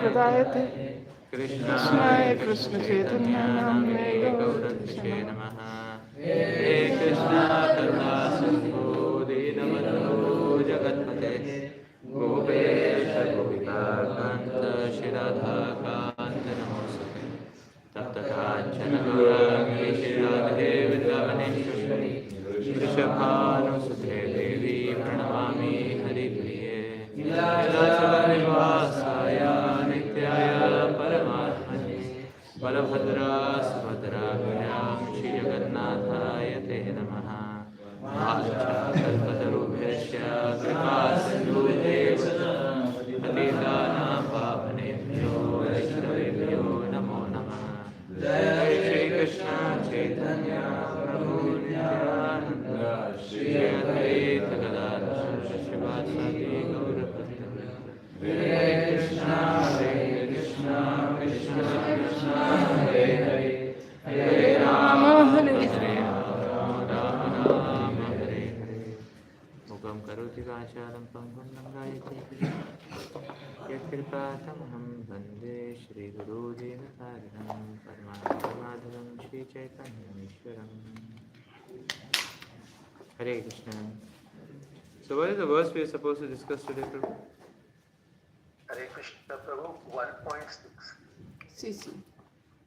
प्रदायते कृष्णाय कृष्णाय कृष्णचैतन्य कृष्णचैतन्यनाम्ने नाम्ने गौरक्षे गौरक्षे नमः। नमः। हे कृष्णा करुणा सिन्धु दीनबन्धो जगत्पते गोपेश गोपिकान्त श्रीराधाकान्त नमोऽस्तुते। तप्तकाञ्चन गौराङ्गी श्रीराधे वृन्दावनेश्वरी वृषभानुसुते देवी प्रणमामि हरिप्रिये। नीलाचलनिवासाय नित्याय परमात्मने बलभद्रा सुभद्राभ्यां श्रीजगन्नाथाय ते नमः। वाञ्छाकल्पतरुभ्यश्च कृपासिन्धुभ्येव पतितानां पावनेभ्यो वैष्णवेभ्यो नमो नमः। जय श्रीकृष्ण चैतन्य प्रभु नित्यानन्द श्री अद्वैत गदाधर श्रीवासादि गौरभक्तवृन्द। हरे कृष्णा कृष्ण कृष्ण हरे हरे हरे राम हरे हरे राम राम राम हरे हरे। मुखं करोति वाचालं पङ्गुं लङ्घयते यत्कृपातमहं वन्दे श्रीगुरुदीनतारिणं परमानन्दमाधवं श्रीचैतन्यमीश्वरम्। Hare Krishna. So what is the verse we are supposed to discuss today, Prabhu? Hare Krishna Prabhu 1.6. CC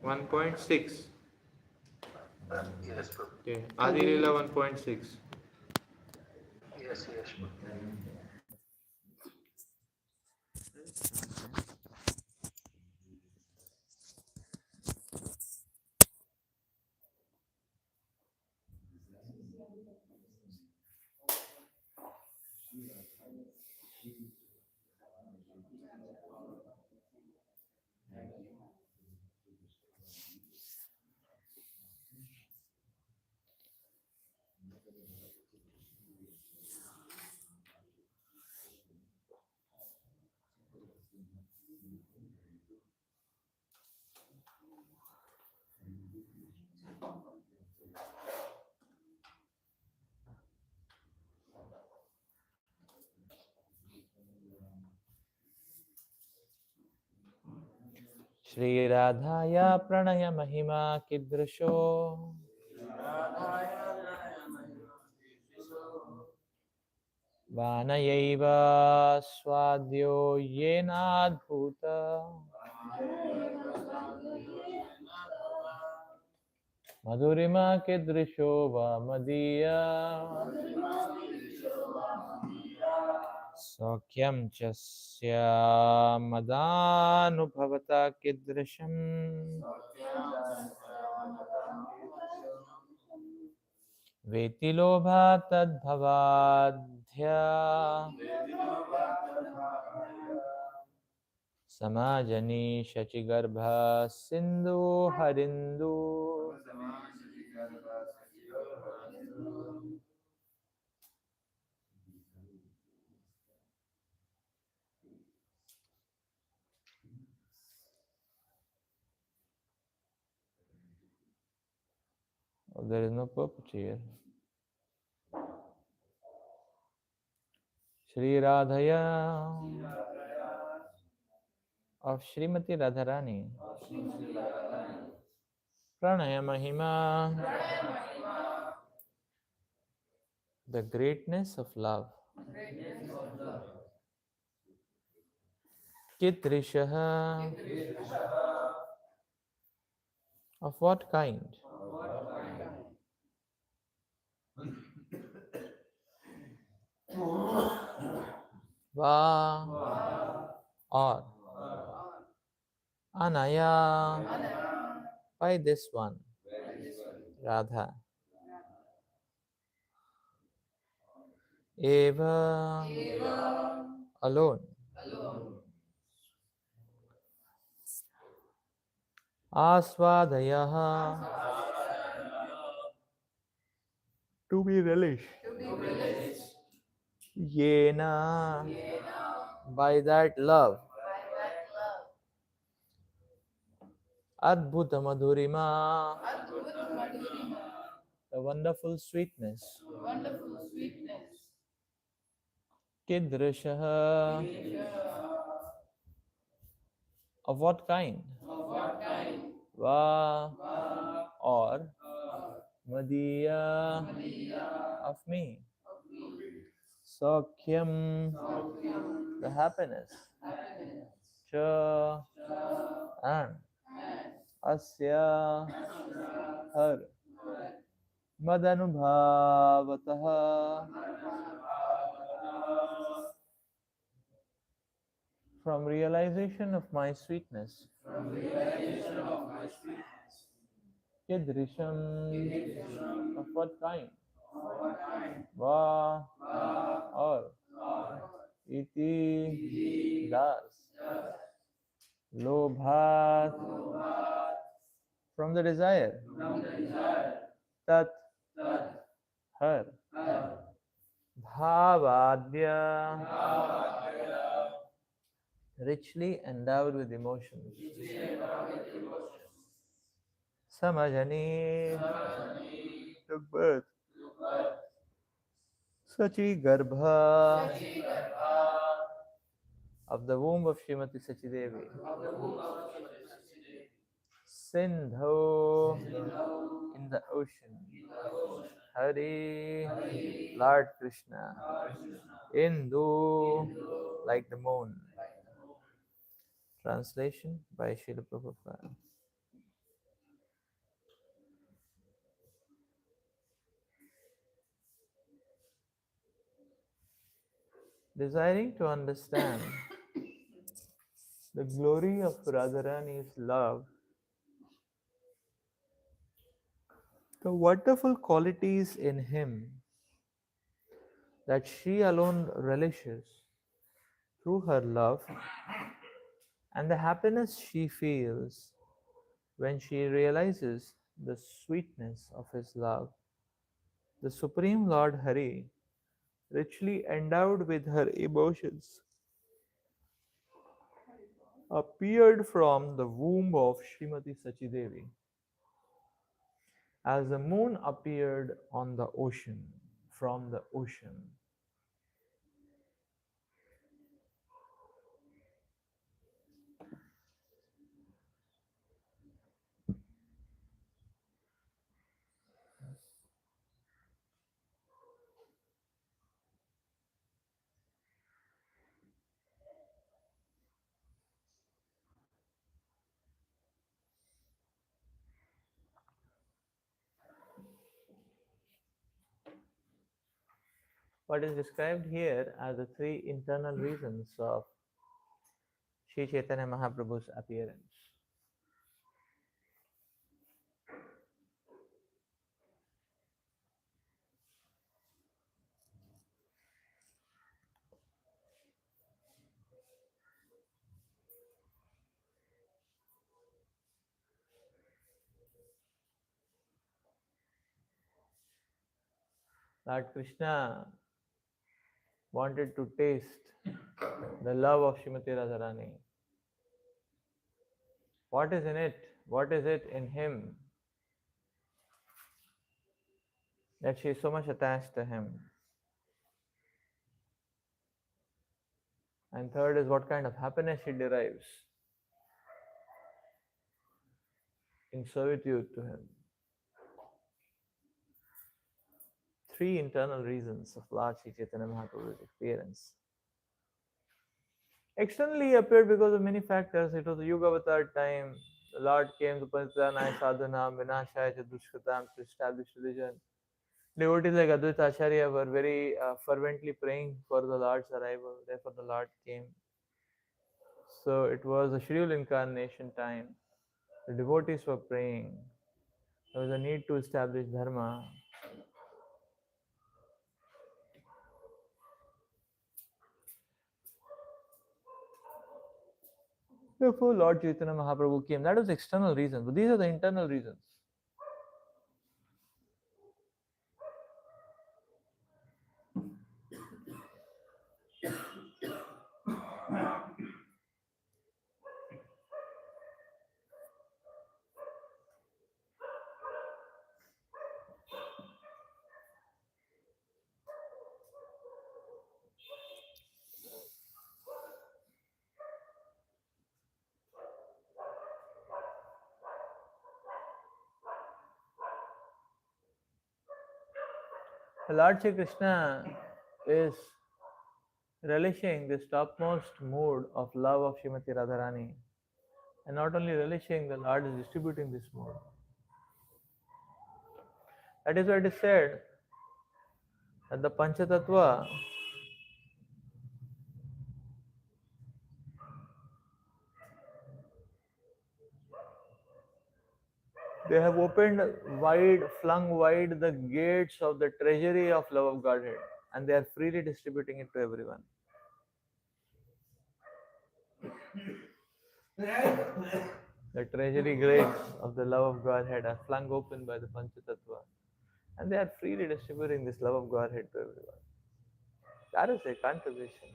1.6. Yes, Prabhu. Okay. Adi Leela 1.6. Yes, Prabhu. Shri Radhaya Pranaya Mahima Kidrusho Vanayaiva Swadyo Yenadbhuta Madhurima Kidrisho Vamadiya Sakyam Chasya Madanubhavata Kidrisham Vetilobha Tadbhavadhya Samajani Shachigarbha Sindhu Harindu. Oh, there is no purpose here. Shri Radhaya of Srimati Radharani Pranaya Mahima, the greatness of love. Kidrishaha, of what kind? Va, or Anaya, by this one, Radha. Eva, alone. Asvadayaha, to be relished. Yena, by that love. Adbhuta Madhurima, the wonderful sweetness. Kidrishaha, Of what kind? Va or Madhya of me. Sakyam, the happiness. Cha and Asya, her. Madanubhavataha, from realization of my sweetness. Kidrisham, of what kind? Va or iti, thus. Lobhat, from the desire. Tat, her. Bhavadya, richly endowed with emotions. Samajani, took birth. Sachi Garbha, of the womb of Srimati Sachidevi. Sindhu, in the ocean. Hari, Lord Krishna. Indu, like the moon. Translation by Srila Prabhupada. Desiring to understand the glory of Radharani's love, the wonderful qualities in him that she alone relishes through her love, and the happiness she feels when she realizes the sweetness of his love, the Supreme Lord Hari, richly endowed with her emotions, appeared from the womb of Srimati Sachidevi as the moon appeared on the ocean, from the ocean. What is described here are the three internal reasons of Sri Chaitanya Mahaprabhu's appearance. Lord Krishna wanted to taste the love of Srimati Radharani. What is in it? What is it in him that she is so much attached to him? And third is what kind of happiness she derives in servitude to him. Three internal reasons of Lord Sri Chaitanya Mahaprabhu's appearance. Externally he appeared because of many factors. It was the Yuga Avatar time. The Lord came to Paritanaya Sadhana, Vinashaya Dushkatam to establish religion. Devotees like Advaita Acharya were very fervently praying for the Lord's arrival. Therefore, the Lord came. So it was a scheduled incarnation time. The devotees were praying. There was a need to establish dharma. Therefore, Lord Chaitanya Mahaprabhu came. That was the external reason. But these are the internal reasons. Lord Shri Krishna is relishing this topmost mood of love of Srimati Radharani. And not only relishing, the Lord is distributing this mood. That is why it is said that the Panchatattva, they have opened wide, flung wide the gates of the treasury of love of Godhead, and they are freely distributing it to everyone. The treasury gates of the love of Godhead are flung open by the Panchatattva, and they are freely distributing this love of Godhead to everyone. That is a contribution.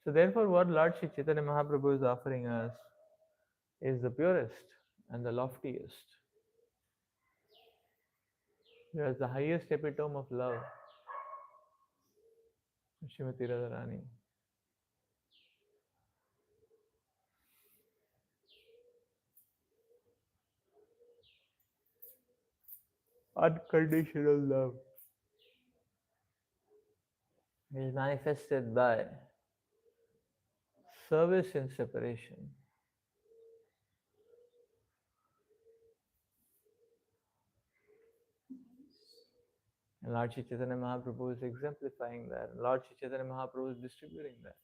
So therefore, what Lord Shri Chaitanya Mahaprabhu is offering us is the purest and the loftiest. He is the highest epitome of love, Srimati Radharani. Unconditional love is manifested by service in separation. And Lord Shri Chaitanya Mahaprabhu is exemplifying that. Lord Shri Chaitanya Mahaprabhu is distributing that.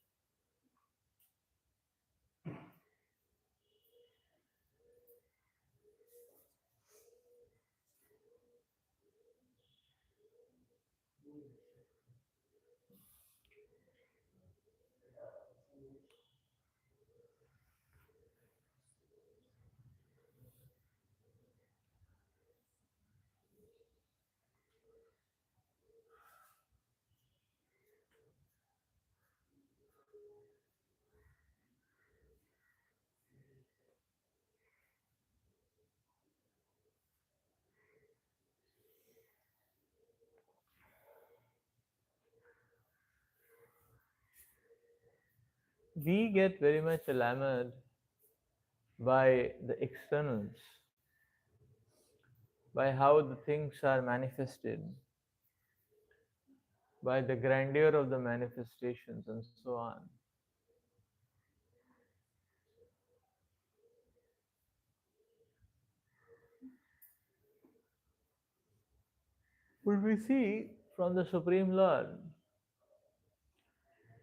We get very much enamored by the externals, by how the things are manifested, by the grandeur of the manifestations, and so on. But we see from the Supreme Lord,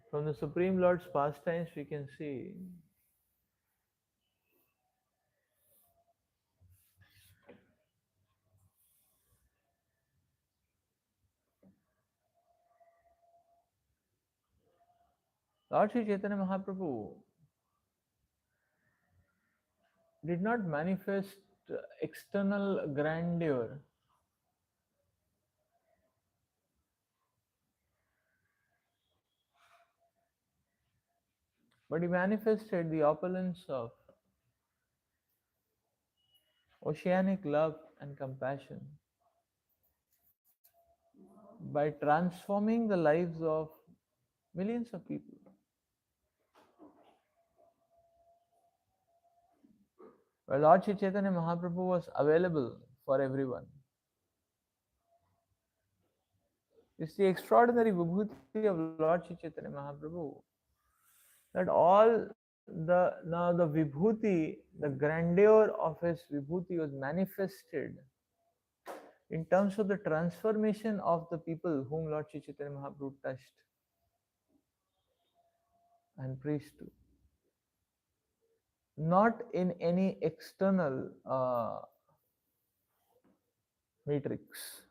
from the Supreme Lord's pastimes, we can see Lord Sri Chaitanya Mahaprabhu did not manifest external grandeur, but he manifested the opulence of oceanic love and compassion by transforming the lives of millions of people. Well, Lord Sri Chaitanya Mahaprabhu was available for everyone. It's the extraordinary vibhuti of Lord Sri Chaitanya Mahaprabhu that all the vibhuti, the grandeur of his vibhuti was manifested in terms of the transformation of the people whom Lord Sri Chaitanya Mahaprabhu touched and preached to. Not in any external matrix.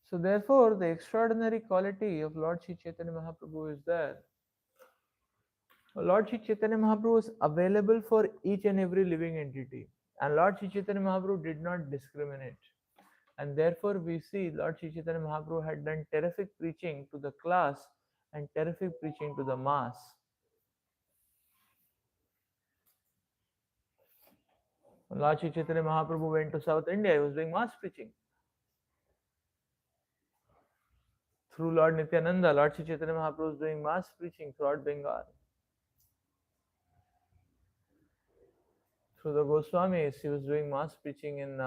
So therefore, the extraordinary quality of Lord Sri Chaitanya Mahaprabhu is that Lord Sri Chaitanya Mahaprabhu was available for each and every living entity, and Lord Sri Chaitanya Mahaprabhu did not discriminate. And therefore, we see Lord Sri Chaitanya Mahaprabhu had done terrific preaching to the class and terrific preaching to the mass. When Lord Sri Chaitanya Mahaprabhu went to South India, he was doing mass preaching. Through Lord Nityananda, Lord Sri Chaitanya Mahaprabhu was doing mass preaching throughout Bengal. Through the Goswamis, he was doing mass preaching in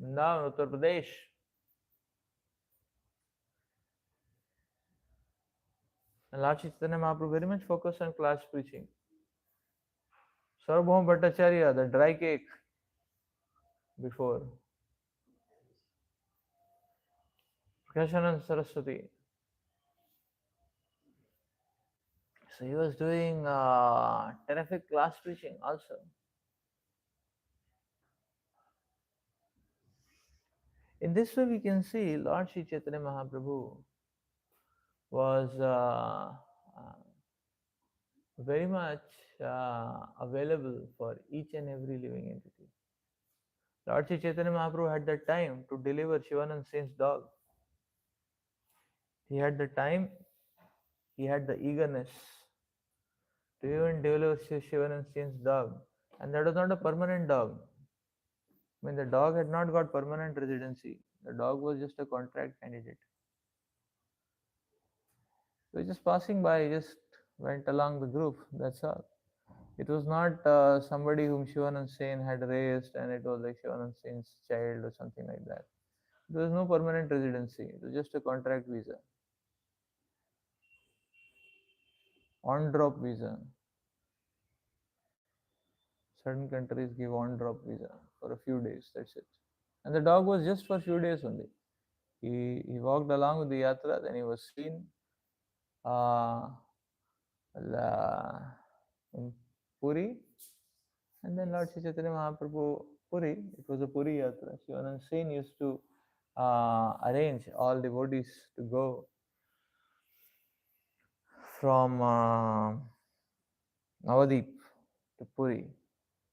Vrindavan, Uttar Pradesh. And Lord Sri Chaitanya Mahaprabhu very much focused on class preaching. Sarvabhauma Bhattacharya, the dry cake before. Prakashanand Saraswati. So he was doing terrific class preaching also. In this way, we can see Lord Sri Chaitanya Mahaprabhu was very much available for each and every living entity. Lord Sri Chaitanya Mahaprabhu had the time to deliver Shivanand Sen's dog. He had the time, he had the eagerness to even deliver Shivanand Sen's dog. And that was not a permanent dog. I mean, the dog had not got permanent residency. The dog was just a contract candidate. So he just passing by, he just went along the group. That's all. It was not somebody whom Shivanand Sen had raised and it was like Shivanand Sen's child or something like that. There was no permanent residency. It was just a contract visa. On drop visa. Certain countries give on drop visa for a few days. That's it. And the dog was just for a few days only. He walked along with the yatra, then he was seen uh, in Puri, and then Lord Sri Chaitanya Mahaprabhu Puri. It was a Puri yatra. Shivanand Sen used to arrange all devotees to go from Navadip to Puri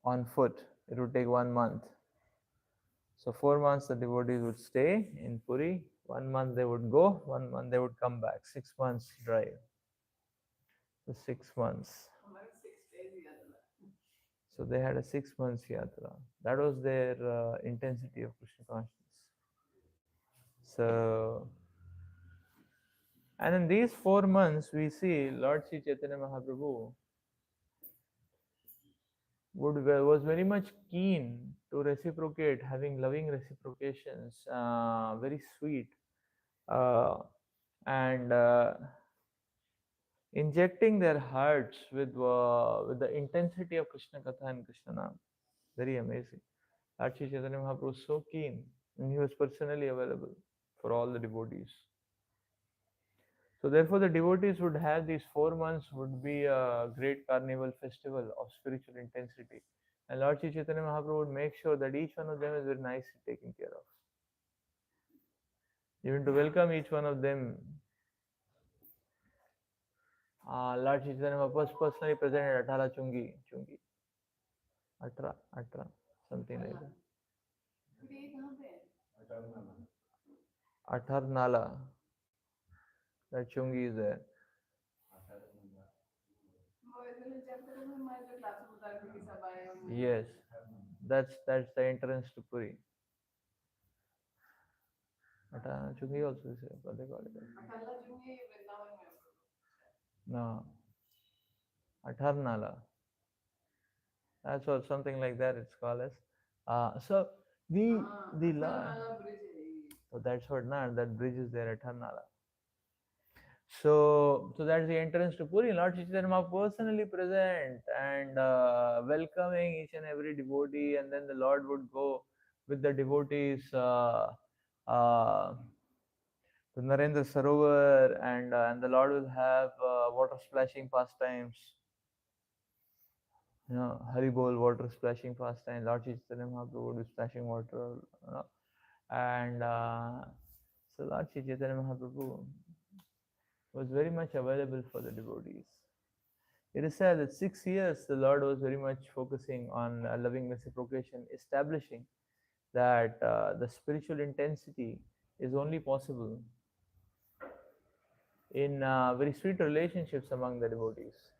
on foot. It would take 1 month. So 4 months the devotees would stay in Puri. 1 month they would go. 1 month they would come back. 6 months drive. So 6 months. So they had a 6 months yatra. That was their intensity of Krishna consciousness. So, and in these 4 months, we see Lord Sri Chaitanya Mahaprabhu was very much keen to reciprocate, having loving reciprocations, very sweet, and injecting their hearts with the intensity of Krishna Katha and Krishna Nam. Very amazing. Lord Sri Chaitanya Mahaprabhu was so keen, and he was personally available for all the devotees. So therefore, the devotees would have these 4 months would be a great carnival festival of spiritual intensity, and Lord Sri Chaitanya Mahaprabhu would make sure that each one of them is very nicely taken care of. Even to welcome each one of them, Lord Sri Chaitanya Mahaprabhu was personally present at Athala Chungi, Atra, something like that. Athar Nala, that Chungi is there. Yes, that's the entrance to Puri. Athala Chungi also is there, what they call it. No, Athar Nala. That's what something like that it's called as. So so that's what now that bridge is there at Harnala. So that's the entrance to Puri. Lord Chaitanya personally present and welcoming each and every devotee, and then the Lord would go with the devotees to Narendra Sarovar, and the Lord will have water splashing pastimes. You know, Haribol water splashing pastime. Lord Chaitanya Mahaprabhu would be splashing water. You know. And so Lord Sri Chaitanya Mahaprabhu was very much available for the devotees. It is said that 6 years the Lord was very much focusing on loving reciprocation, establishing that the spiritual intensity is only possible in very sweet relationships among the devotees.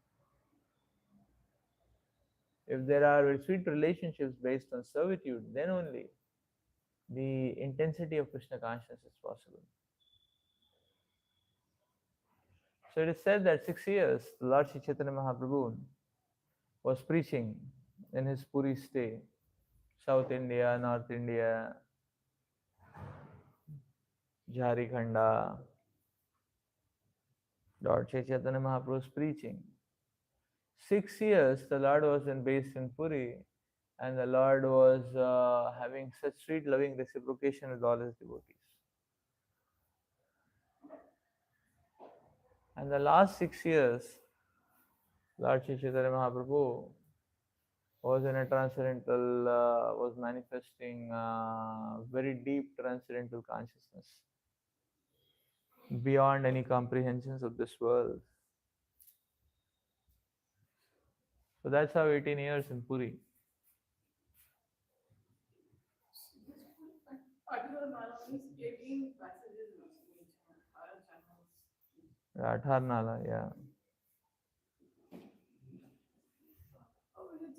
If there are very sweet relationships based on servitude, then only the intensity of Krishna consciousness is possible. So it is said that 6 years the Lord Sri Chaitanya Mahaprabhu was preaching in his Puri stay, South India, North India, Jharikhanda. Lord Sri Chaitanya Mahaprabhu was preaching. 6 years the Lord was based in Puri, and the Lord was having such sweet loving reciprocation with all his devotees. And the last 6 years, Lord Sri Chaitanya Mahaprabhu was in a transcendental, was manifesting very deep transcendental consciousness beyond any comprehensions of this world. So that's how 18 years in Puri. Particular Mala means 18 passages in each channels. Radharnala, yeah.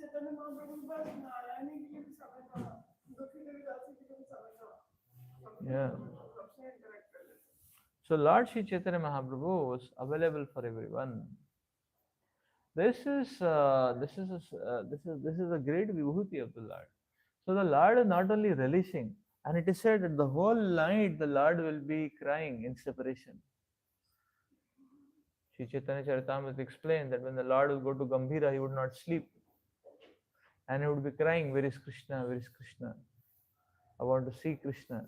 Chaitanya Mahaprabhu के पास नारायणी के लिए भी समय था, दुखी देवीदासी के लिए भी समय था. Yeah. सबसे इंटरेक्ट कर लेते. So Lord Sri Chaitanya Mahaprabhu was available for everyone. This is a great vibhuti of the Lord. So the Lord is not only relishing, and it is said that the whole night the Lord will be crying in separation. Sri Chaitanya Charitamrita explained that when the Lord will go to Gambhira, he would not sleep, and he would be crying, "Where is Krishna? Where is Krishna? I want to see Krishna."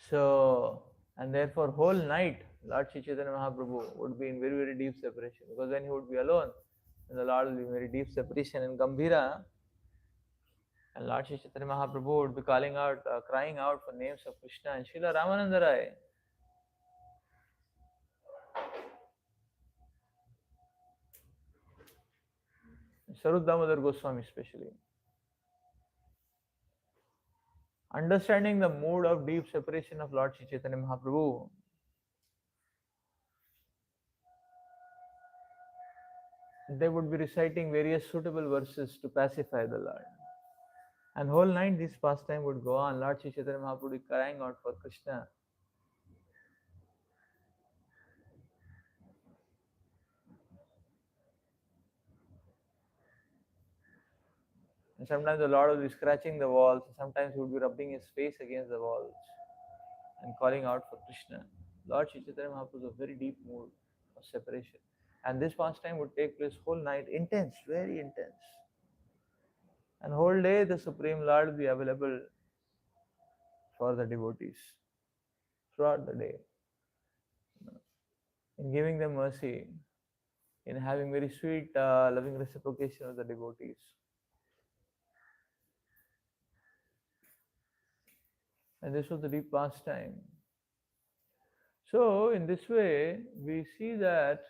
So, and therefore, whole night, Lord Sri Chaitanya Mahaprabhu would be in very, very deep separation, because then he would be alone, and the Lord will be in very deep separation in Gambhira, and Lord Sri Chaitanya Mahaprabhu would be calling out, crying out for names of Krishna and Srila Ramananda Rai. Sarup Damodar Goswami especially. Understanding the mood of deep separation of Lord Sri Chaitanya Mahaprabhu, they would be reciting various suitable verses to pacify the Lord. And whole night this pastime would go on. Lord Sri Chaitanya Mahaprabhu would be crying out for Krishna. And sometimes the Lord would be scratching the walls, sometimes he would be rubbing his face against the walls and calling out for Krishna. Lord Sri Chaitanya Mahaprabhu was a very deep mood of separation. And this pastime would take place whole night, intense, very intense. And whole day the Supreme Lord will be available for the devotees throughout the day, in giving them mercy, in having very sweet, loving reciprocation of the devotees. And this was the deep pastime. So, in this way, we see that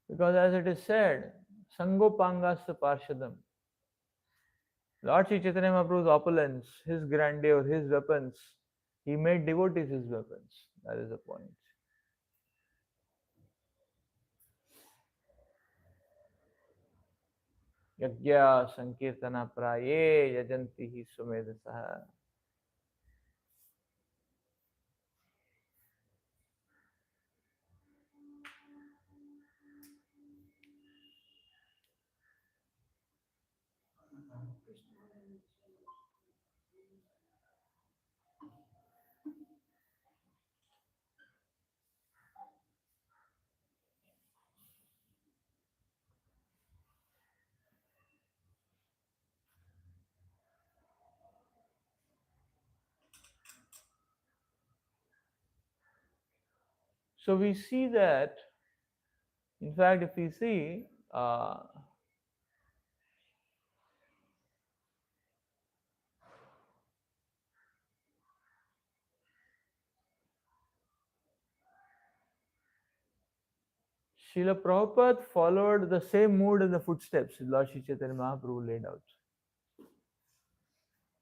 because as it is said, Sangopangasya Parshadam, Lord Sri Chaitanya Mahaprabhu's opulence, his grandeur, his weapons, he made devotees his weapons. That is the point. Yajya Sankirtana Praye Yajanti hi Sumedasaha. So we see that, in fact, if we see, Srila Prabhupada followed the same mood and the footsteps Lord Sri Chaitanya Mahaprabhu laid out.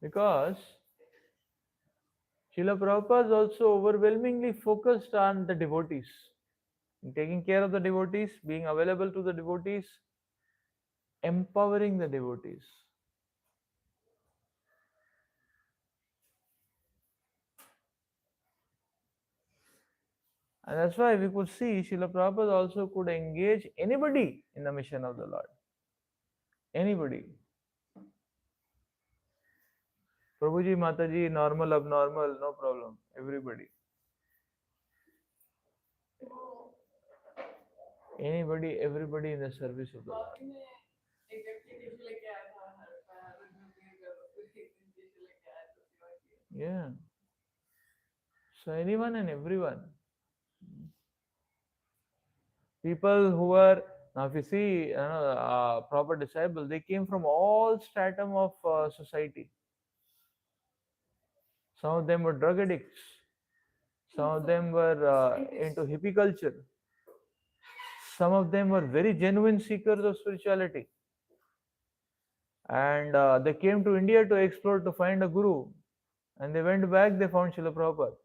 Because Srila Prabhupada is also overwhelmingly focused on the devotees, taking care of the devotees, being available to the devotees, empowering the devotees. And that's why we could see Srila Prabhupada also could engage anybody in the mission of the Lord. Anybody. Prabhuji, Mataji, normal, abnormal, no problem. Everybody. Anybody, everybody in the service of the Lord. बाकी में एक व्यक्ति tissue लेके आया था हर पैर रुपये का टिश्यू लेके आया था सेवा की Yeah. So anyone and everyone. People who were, now if you see, proper disciples, they came from all stratum of society. Some of them were drug addicts. Some of them were into hippie culture. Some of them were very genuine seekers of spirituality. And they came to India to explore, to find a guru. And they went back, they found Srila Prabhupada.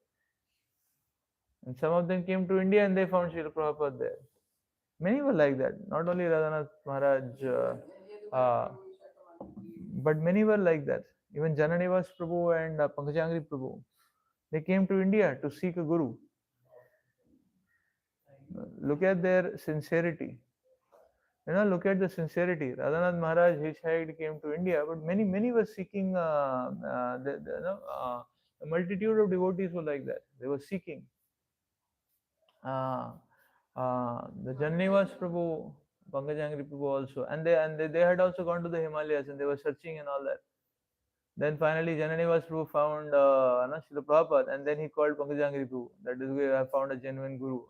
And some of them came to India and they found Srila Prabhupada there. Many were like that. Not only Radhanath Maharaj, but many were like that. Even Jananivas Prabhu and Pankajangri Prabhu, they came to India to seek a guru. Look at their sincerity. Look at the sincerity. Radhanath Maharaj hitchhiked, came to India, but many were seeking. A multitude of devotees were like that. They were seeking. The Jananivas Prabhu, Pankajangri Prabhu also, and they had also gone to the Himalayas and they were searching and all that. Then finally Jananivas Prabhu found Srila Prabhupada, and then he called Pankajangri Prabhu. That is, we have found a genuine guru.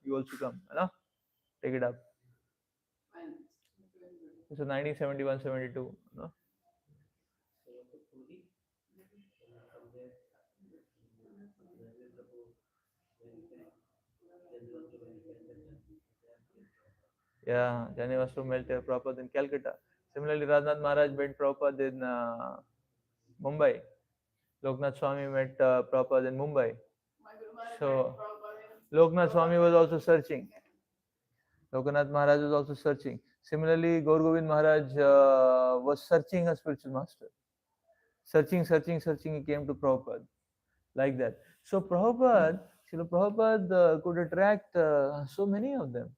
You also come. Take it up. So 1971-72. Yeah, Jananivas Prabhu met Prabhupada in Calcutta. Similarly, Radhanath Maharaj met Prabhupada in Mumbai. Loknath Swami met Prabhupada in Mumbai. So Loknath Swami was also searching. Loknath Maharaj was also searching. Similarly, Gaur Govind Maharaj was searching a spiritual master. Searching, he came to Prabhupada. Like that. So Srila Prabhupada could attract so many of them.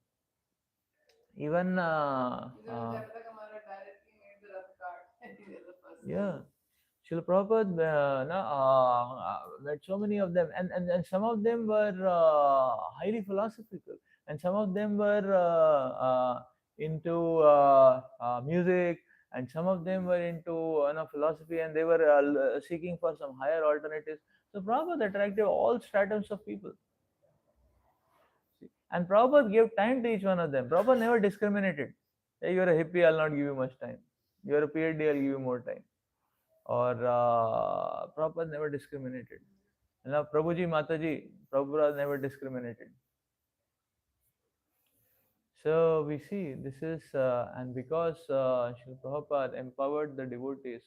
Even yeah, Srila Prabhupada met so many of them, and some of them were highly philosophical, and some of them were into music, and some of them were into philosophy, and they were seeking for some higher alternatives. So Prabhupada attracted all stratums of people. And Prabhupada gave time to each one of them. Prabhupada never discriminated. Hey, you're a hippie, I'll not give you much time. You're a PhD, I'll give you more time. Or Prabhupada never discriminated. Now, Prabhuji, Mataji, Prabhupada never discriminated. So we see this is, and because Srila Prabhupada empowered the devotees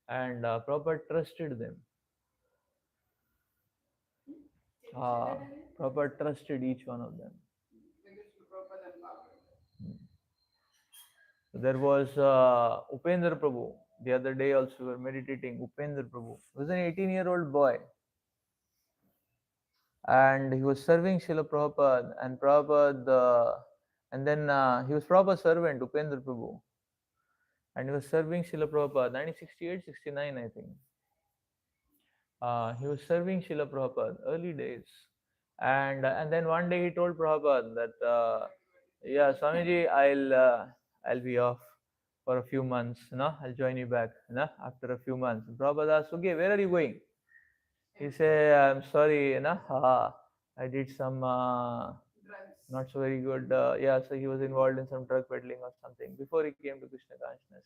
and Prabhupada trusted them. Prabhupada trusted each one of them. There was Upendra Prabhu. The other day also we were meditating. Upendra Prabhu. He was an 18-year-old boy. And he was serving Srila Prabhupada. And Prabhupada, and then he was Prabhupada's servant, Upendra Prabhu. And he was serving Srila Prabhupada, 1968-69, I think. He was serving Srila Prabhupada, early days. And then one day he told Prabhupada that, yeah, Swamiji, I'll be off for a few months, I'll join you back, after a few months. And Prabhupada asked, okay, where are you going? He said, I'm sorry, I did some not so very good. Yeah, so he was involved in some drug peddling or something before he came to Krishna consciousness.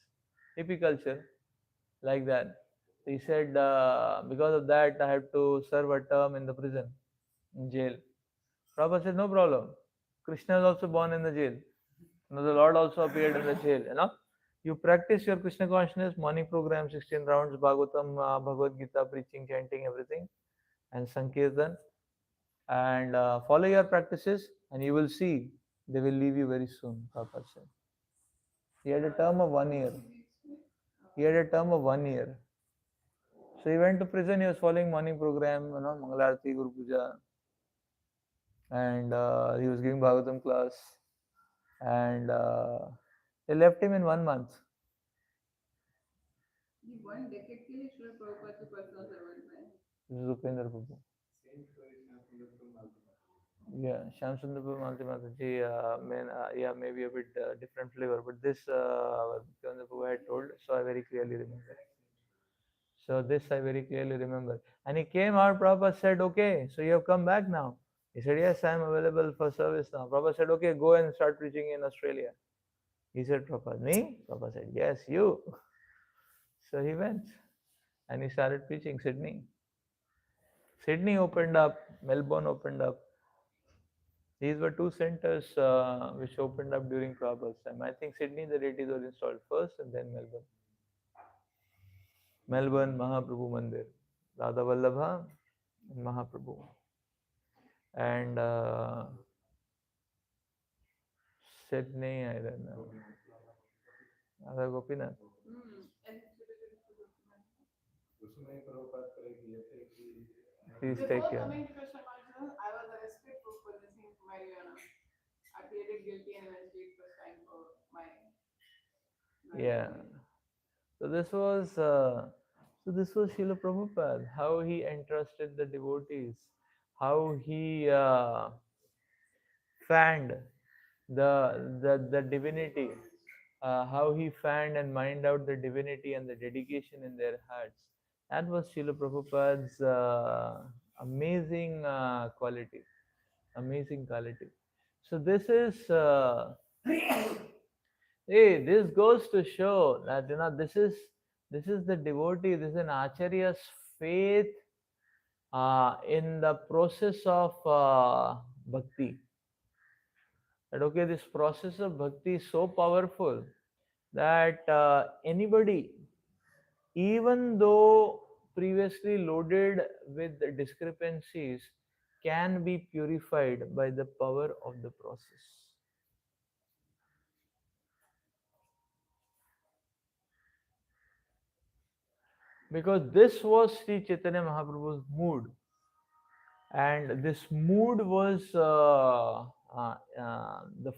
Hippie culture, like that. He said, because of that, I have to serve a term in the prison, in jail. Prabhupada said, no problem. Krishna is also born in the jail. The Lord also appeared in the jail. You practice your Krishna consciousness, morning program, 16 rounds, Bhagavatam, Bhagavad Gita, preaching, chanting, everything, and Sankirtan, and follow your practices, and you will see they will leave you very soon. Prabhupada said. He had a term of 1 year. He had a term of 1 year. So he went to prison. He was following morning program, Mangalarti, Guru Puja, and he was giving Bhagavatam class, and they left him in 1 month. ये 1 decade के लिए श्रील प्रभुपाद के personal servant में This is Upendra Prabhu. Yeah, Shyam Sundar Prabhu Mataji, yeah, maybe a bit different flavor, but this Upendra Prabhu had told, so I very clearly remember. So this I very clearly remember. And he came out, Prabhupada said, okay, so you have come back now. He said, yes, I am available for service now. Prabhupada said, okay, go and start preaching in Australia. He said, Prabhupada, me? Prabhupada said, yes, you. So he went and he started preaching Sydney. Sydney opened up, Melbourne opened up. These were two centers which opened up during Prabhupada's time. I think Sydney, the deities were installed first and then Melbourne. Melbourne, Mahaprabhu Mandir. Radha Vallabha and Mahaprabhu. And Sydney, I don't know. Radha Gopinath. Please take Before care. coming to Krishna consciousness, I was arrested for possessing marijuana. I pleaded guilty and eventually it was time for my. Yeah. So this was Srila Prabhupada, how he entrusted the devotees, how he fanned the divinity, how he fanned and mined out the divinity and the dedication in their hearts. That was Srila Prabhupada's amazing quality, amazing quality. So this is, hey, this goes to show that this is the devotee, this is an acharya's faith in the process of bhakti. That okay, this process of bhakti is so powerful that anybody, even though previously loaded with discrepancies, can be purified by the power of the process. Because this was Sri Chaitanya Mahaprabhu's mood, and this mood was the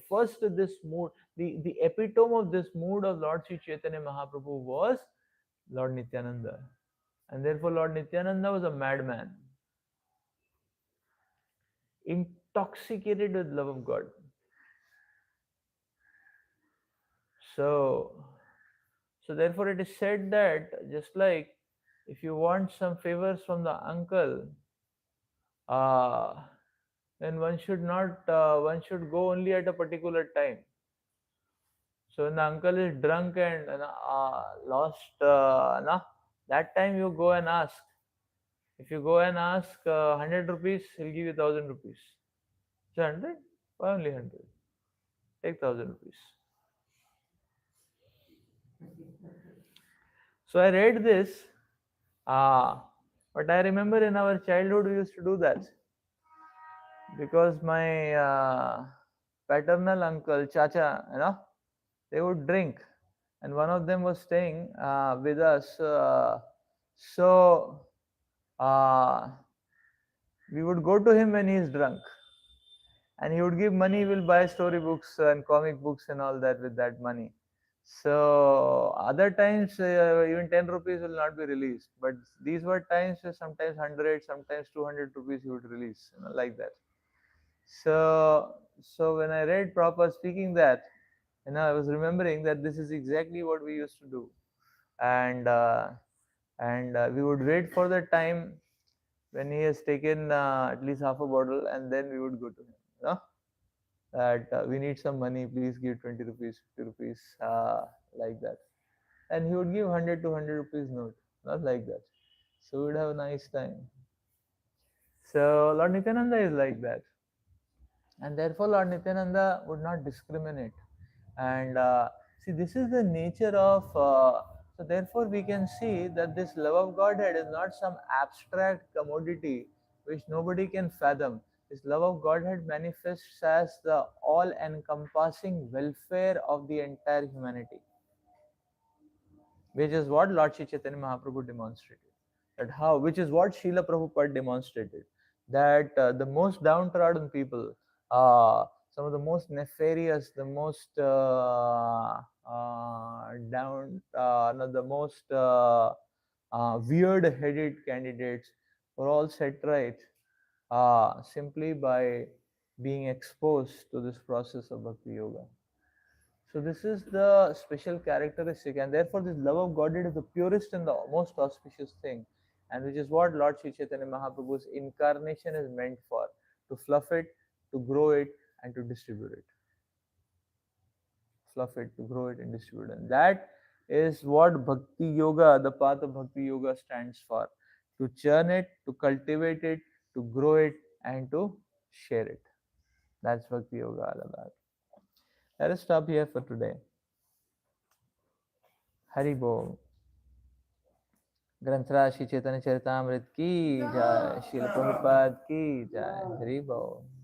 first. This mood, the epitome of this mood of Lord Sri Chaitanya Mahaprabhu was Lord Nityananda, and therefore Lord Nityananda was a madman, intoxicated with love of God. So therefore it is said that just like if you want some favors from the uncle, then one should not one should go only at a particular time. So when the uncle is drunk and lost, that time you go and ask. If you go and ask 100 rupees, he'll give you 1000 rupees. So 100? Why only 100? Take 1000 rupees. So I read this, but I remember in our childhood we used to do that. Because my paternal uncle, Chacha, they would drink, and one of them was staying with us. So we would go to him when he is drunk, and he would give money. He will buy storybooks and comic books and all that with that money. So other times even 10 rupees will not be released, but these were times where sometimes 100, sometimes 200 rupees he would release, like that. So when I read Prabhupada speaking that, I was remembering that this is exactly what we used to do, and we would wait for the time when he has taken at least half a bottle, and then we would go to him. that we need some money, please give 20 rupees, 50 rupees, like that. And he would give 100 to 100 rupees note, not like that. So we would have a nice time. So Lord Nityananda is like that. And therefore Lord Nityananda would not discriminate. And see, this is the nature of, so therefore we can see that this love of Godhead is not some abstract commodity which nobody can fathom. This love of Godhead manifests as the all-encompassing welfare of the entire humanity, which is what Lord Sri Chaitanya Mahaprabhu demonstrated. That how, which is what Srila Prabhupada demonstrated, that the most downtrodden people, some of the most nefarious, the most the most weird-headed candidates were all set right simply by being exposed to this process of Bhakti Yoga. So this is the special characteristic, and therefore this love of Godhead is the purest and the most auspicious thing, and which is what Lord Sri Chaitanya Mahaprabhu's incarnation is meant for, to fluff it, to grow it, and to distribute it. Fluff it, to grow it, and distribute it. And that is what Bhakti Yoga, the path of Bhakti Yoga stands for. To churn it, to cultivate it, to grow it, and to share it. That's Bhakti Yoga all about. Let us stop here for today. Hari Bol. ग्रंथराज Shri Chaitanya Charitamrita की जय, श्रील प्रभुपाद की जय, हरि बोल।